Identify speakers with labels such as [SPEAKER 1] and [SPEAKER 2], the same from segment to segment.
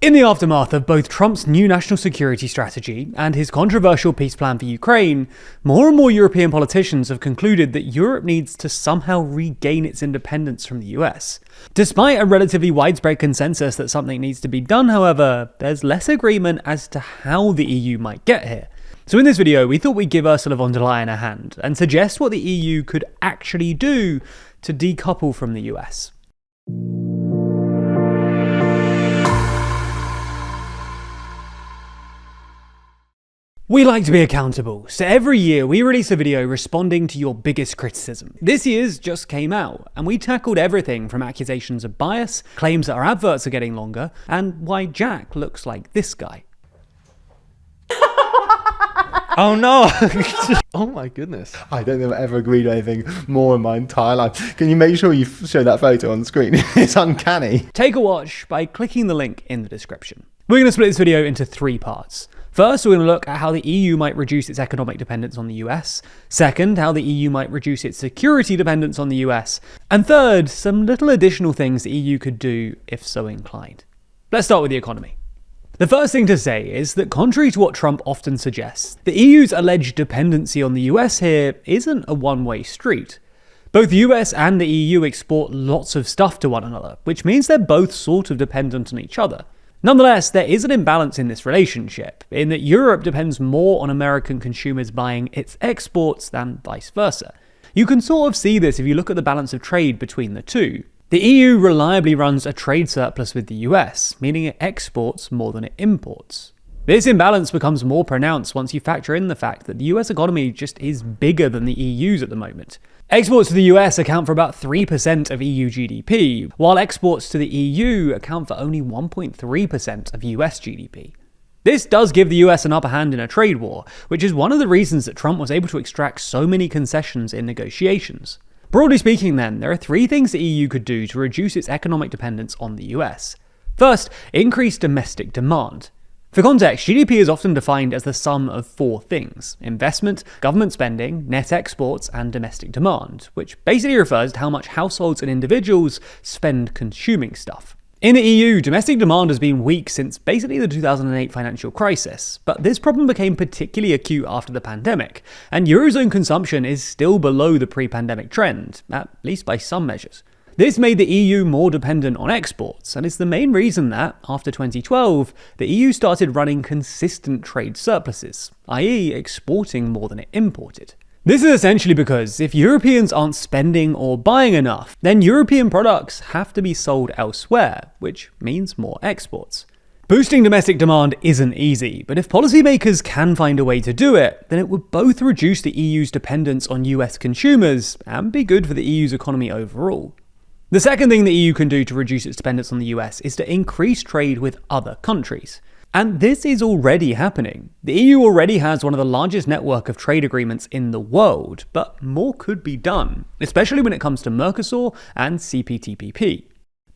[SPEAKER 1] In the aftermath of both Trump's new national security strategy and his controversial peace plan for Ukraine, more and more European politicians have concluded that Europe needs to somehow regain its independence from the US. Despite a relatively widespread consensus that something needs to be done, however, there's less agreement as to how the EU might get here. So in this video, we thought we'd give Ursula von der Leyen a hand and suggest what the EU could actually do to decouple from the US. We like to be accountable, so every year we release a video responding to your biggest criticism. This year's just came out, and we tackled everything from accusations of bias, claims that our adverts are getting longer, and why Jack looks like this guy.
[SPEAKER 2] Oh no! Oh my goodness.
[SPEAKER 3] I don't think I've ever agreed with anything more in my entire life. Can you make sure you show that photo on the screen? It's uncanny.
[SPEAKER 1] Take a watch by clicking the link in the description. We're going to split this video into 3 parts. First, we're going to look at how the EU might reduce its economic dependence on the US. Second, how the EU might reduce its security dependence on the US. And third, some little additional things the EU could do if so inclined. Let's start with the economy. The first thing to say is that contrary to what Trump often suggests, the EU's alleged dependency on the US here isn't a one-way street. Both the US and the EU export lots of stuff to one another, which means they're both sort of dependent on each other. Nonetheless, there is an imbalance in this relationship, in that Europe depends more on American consumers buying its exports than vice versa. You can sort of see this if you look at the balance of trade between the two. The EU reliably runs a trade surplus with the US, meaning it exports more than it imports. This imbalance becomes more pronounced once you factor in the fact that the US economy just is bigger than the EU's at the moment. Exports to the US account for about 3% of EU GDP, while exports to the EU account for only 1.3% of US GDP. This does give the US an upper hand in a trade war, which is one of the reasons that Trump was able to extract so many concessions in negotiations. Broadly speaking then, there are 3 things the EU could do to reduce its economic dependence on the US. First, increase domestic demand. For context, GDP is often defined as the sum of 4 things: investment, government spending, net exports, and domestic demand, which basically refers to how much households and individuals spend consuming stuff. In the EU, domestic demand has been weak since basically the 2008 financial crisis, but this problem became particularly acute after the pandemic, and Eurozone consumption is still below the pre-pandemic trend, at least by some measures. This made the EU more dependent on exports, and is the main reason that, after 2012, the EU started running consistent trade surpluses, i.e. exporting more than it imported. This is essentially because if Europeans aren't spending or buying enough, then European products have to be sold elsewhere, which means more exports. Boosting domestic demand isn't easy, but if policymakers can find a way to do it, then it would both reduce the EU's dependence on US consumers and be good for the EU's economy overall. The second thing the EU can do to reduce its dependence on the US is to increase trade with other countries. And this is already happening. The EU already has one of the largest network of trade agreements in the world, but more could be done, especially when it comes to Mercosur and CPTPP.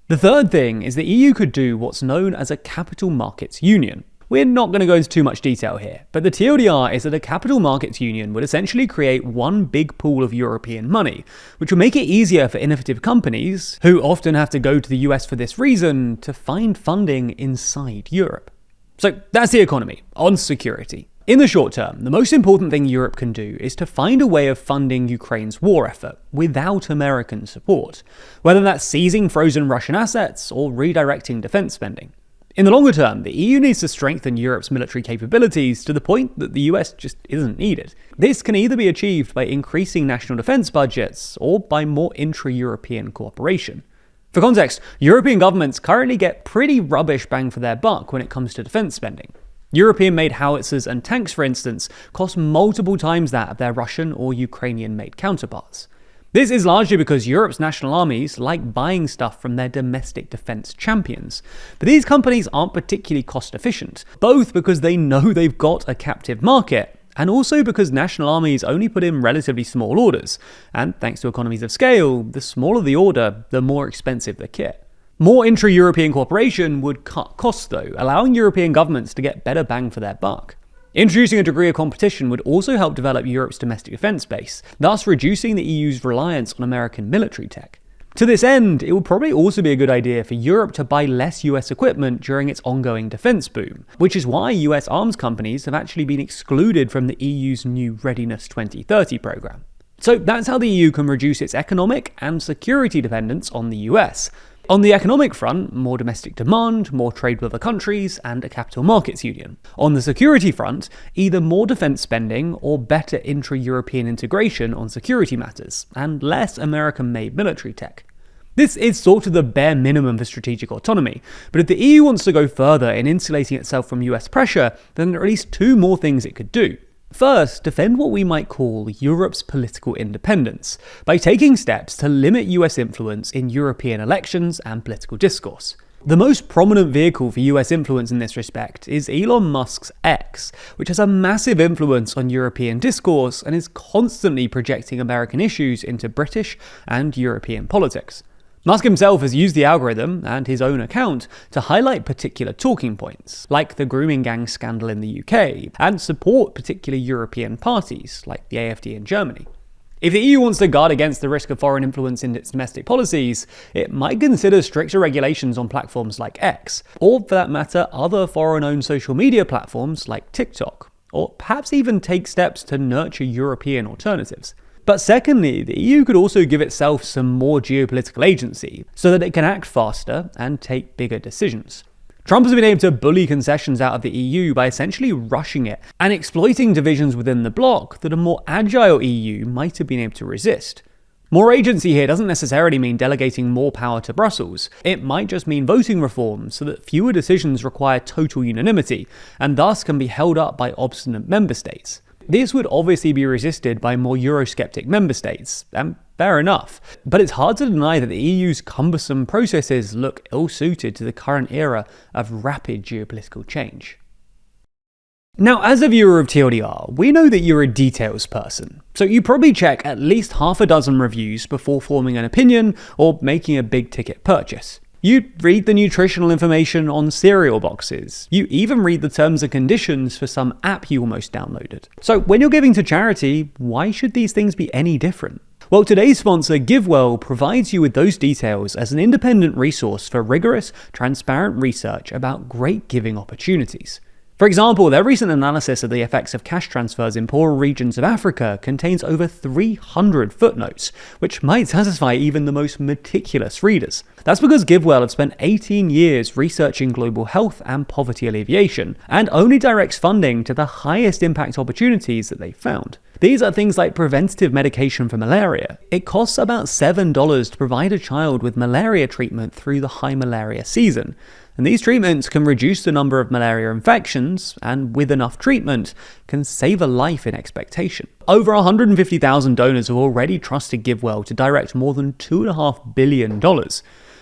[SPEAKER 1] The third thing is the EU could do what's known as a capital markets union. We're not going to go into too much detail here, but the TLDR is that a capital markets union would essentially create one big pool of European money, which would make it easier for innovative companies, who often have to go to the US for this reason, to find funding inside Europe. So that's the economy. On security. In the short term, the most important thing Europe can do is to find a way of funding Ukraine's war effort without American support, whether that's seizing frozen Russian assets or redirecting defense spending. In the longer term, the EU needs to strengthen Europe's military capabilities to the point that the US just isn't needed. This can either be achieved by increasing national defense budgets or by more intra-European cooperation. For context, European governments currently get pretty rubbish bang for their buck when it comes to defense spending. European-made howitzers and tanks, for instance, cost multiple times that of their Russian or Ukrainian-made counterparts. This is largely because Europe's national armies like buying stuff from their domestic defense champions. But these companies aren't particularly cost efficient, both because they know they've got a captive market, and also because national armies only put in relatively small orders, and thanks to economies of scale, the smaller the order, the more expensive the kit. More intra-European cooperation would cut costs though, allowing European governments to get better bang for their buck. Introducing a degree of competition would also help develop Europe's domestic defense base, thus reducing the EU's reliance on American military tech. To this end, it would probably also be a good idea for Europe to buy less US equipment during its ongoing defense boom, which is why US arms companies have actually been excluded from the EU's new Readiness 2030 program. So that's how the EU can reduce its economic and security dependence on the US. On the economic front, more domestic demand, more trade with other countries, and a capital markets union. On the security front, either more defense spending or better intra-European integration on security matters, and less American-made military tech. This is sort of the bare minimum for strategic autonomy, but if the EU wants to go further in insulating itself from US pressure, then there are at least two more things it could do. First, defend what we might call Europe's political independence, by taking steps to limit US influence in European elections and political discourse. The most prominent vehicle for US influence in this respect is Elon Musk's X, which has a massive influence on European discourse and is constantly projecting American issues into British and European politics. Musk himself has used the algorithm and his own account to highlight particular talking points, like the grooming gang scandal in the UK, and support particular European parties, like the AfD in Germany. If the EU wants to guard against the risk of foreign influence in its domestic policies, it might consider stricter regulations on platforms like X, or for that matter, other foreign-owned social media platforms like TikTok, or perhaps even take steps to nurture European alternatives. But secondly, the EU could also give itself some more geopolitical agency, so that it can act faster and take bigger decisions. Trump has been able to bully concessions out of the EU by essentially rushing it and exploiting divisions within the bloc that a more agile EU might have been able to resist. More agency here doesn't necessarily mean delegating more power to Brussels. It might just mean voting reforms so that fewer decisions require total unanimity, and thus can be held up by obstinate member states. This would obviously be resisted by more Eurosceptic member states, and fair enough. But it's hard to deny that the EU's cumbersome processes look ill-suited to the current era of rapid geopolitical change. Now, as a viewer of TLDR, we know that you're a details person, so you probably check at least half a dozen reviews before forming an opinion or making a big-ticket purchase. You read the nutritional information on cereal boxes. You even read the terms and conditions for some app you almost downloaded. So when you're giving to charity, why should these things be any different? Well, today's sponsor, GiveWell, provides you with those details as an independent resource for rigorous, transparent research about great giving opportunities. For example, their recent analysis of the effects of cash transfers in poorer regions of Africa contains over 300 footnotes, which might satisfy even the most meticulous readers. That's because GiveWell have spent 18 years researching global health and poverty alleviation, and only directs funding to the highest impact opportunities that they've found. These are things like preventative medication for malaria. It costs about $7 to provide a child with malaria treatment through the high malaria season. And these treatments can reduce the number of malaria infections, and with enough treatment, can save a life in expectation. Over 150,000 donors have already trusted GiveWell to direct more than $2.5 billion.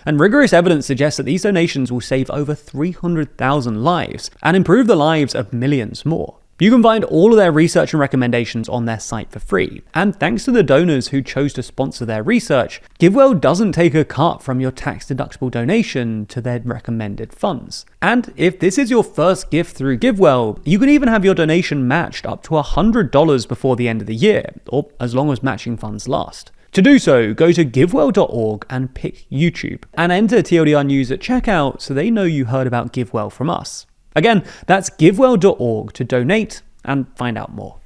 [SPEAKER 1] And rigorous evidence suggests that these donations will save over 300,000 lives, and improve the lives of millions more. You can find all of their research and recommendations on their site for free, and thanks to the donors who chose to sponsor their research, GiveWell doesn't take a cut from your tax-deductible donation to their recommended funds. And if this is your first gift through GiveWell, you can even have your donation matched up to $100 before the end of the year, or as long as matching funds last. To do so, go to givewell.org and pick YouTube, and enter TLDR News at checkout so they know you heard about GiveWell from us. Again, that's givewell.org to donate and find out more.